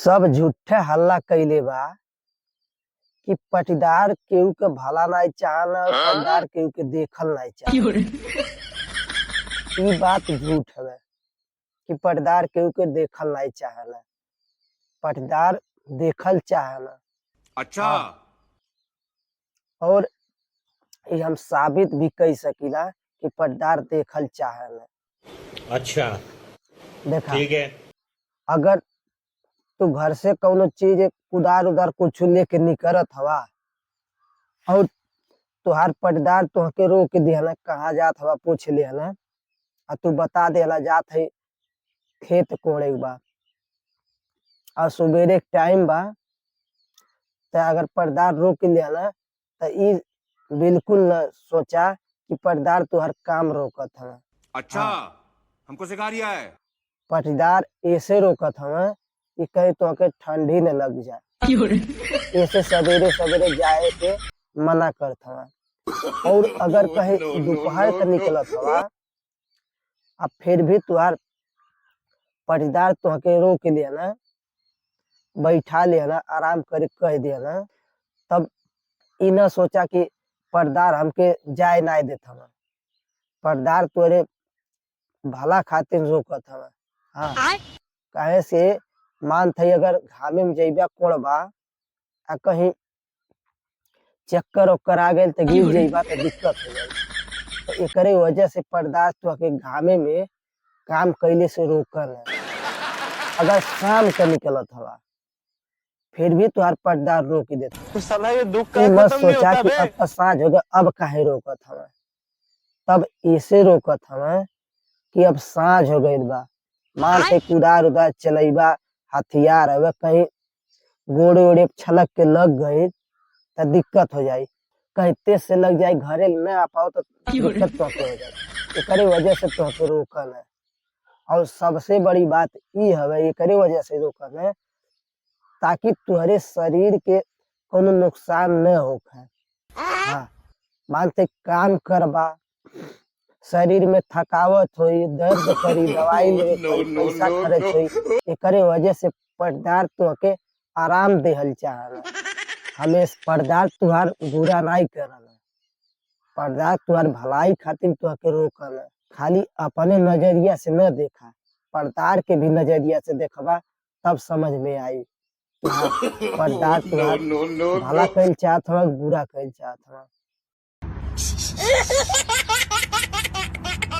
सब झूठे हल्ला कइले बा कि पटीदार केहू के भला नाई चाहला और पटीदार केहू के देखल नाई चाहला। ई बात झूठ हवे कि पटीदार केहू के देखल नाई चाहला। पटीदार देखल चाहला। अच्छा। हाँ, और ये हम साबित भी कई सकीला कि पटीदार देखल चाहला। अच्छा, देखा, ठीक है। अगर तू घर से कौनो चीज कुदार उदार कुछ लेके निकलत हवा और तुहार पटीदार तुहके रोक दिहला, कहाँ जात हवा पूछ लिहला और तू बता देला जात है खेत कोड़े बा और सुबेरे के टाइम बा, तो अगर पटीदार रोक लिहला तो ई बिल्कुल न सोचा कि पटीदार तुहर काम रोकत हवा। अच्छा, हाँ, हमको सिखा रिया है। पटीदार ऐसे रोकत हवा कि कहीं तुहके ठंडी न लग जाए, ऐसे सवेरे सवेरे जाए के मना करत हवा। और अगर कहीं दोपहर के निकलत हवा अब फिर भी तुहार पटीदार तुहके रोक लिहला, बैठा लिहला, आराम करे कह दिहला, तब ई न सोचा कि पटीदार हमके जाए नाई देत हवा। पटीदार तोरे भला खातिर रोकत हवा। हाँ, काहे से मान थई अगर घामे में जइबा कोड़बा आ कहीं चक्कर ओक्कर आ गइल तो गिर जइबा तो दिक्कत हो जाई। तो एकरे वजह से पटीदार तुहके घामे में काम कइले से रोकल है। अगर शाम के निकलत हवा फिर भी तुहार पटीदार रोक देता। तो साला ये दुख तू का मत खत्म नहीं सोचा होता कि बे। अब तो साँझ हो गया अब काहे रोकत हवा। तब ऐसे रोकत हवा कि अब साँझ हो गइल बा, मान के कुदार उदार चलइबा, हथियार हवे, कहीं गोड़े ओड़े छलक के लग गई तो दिक्कत हो जाई, कहीं तेज से लग जाए घरे न आ पाओ तो दिक्कत तुहके हो जाई। एकरे वजह से तुहके रोकल है। और सबसे बड़ी बात ई हवे एकरे वजह से रोकल है ताकि तुहरे शरीर के कोनो नुकसान न होखे। हाँ, मानते काम करबा, शरीर में थकावत होई, दर्द करी, दवाई लेवे पड़ी, पैसा खर्च होई, एकरे वजह से पटीदार तुहके आराम देहल चाहला। हमेशा पटीदार तुहार बुरा नाई करला, पटीदार तुहार भलाई खातिर तुहके रोकला। खाली अपने नजरिया से न देखा, पटीदार के भी नजरिया से देखबा तब समझ में आई कि हाँ, पटीदार तुहार भला कइल चाहत हवा, बुरा कइल चाहत हवा।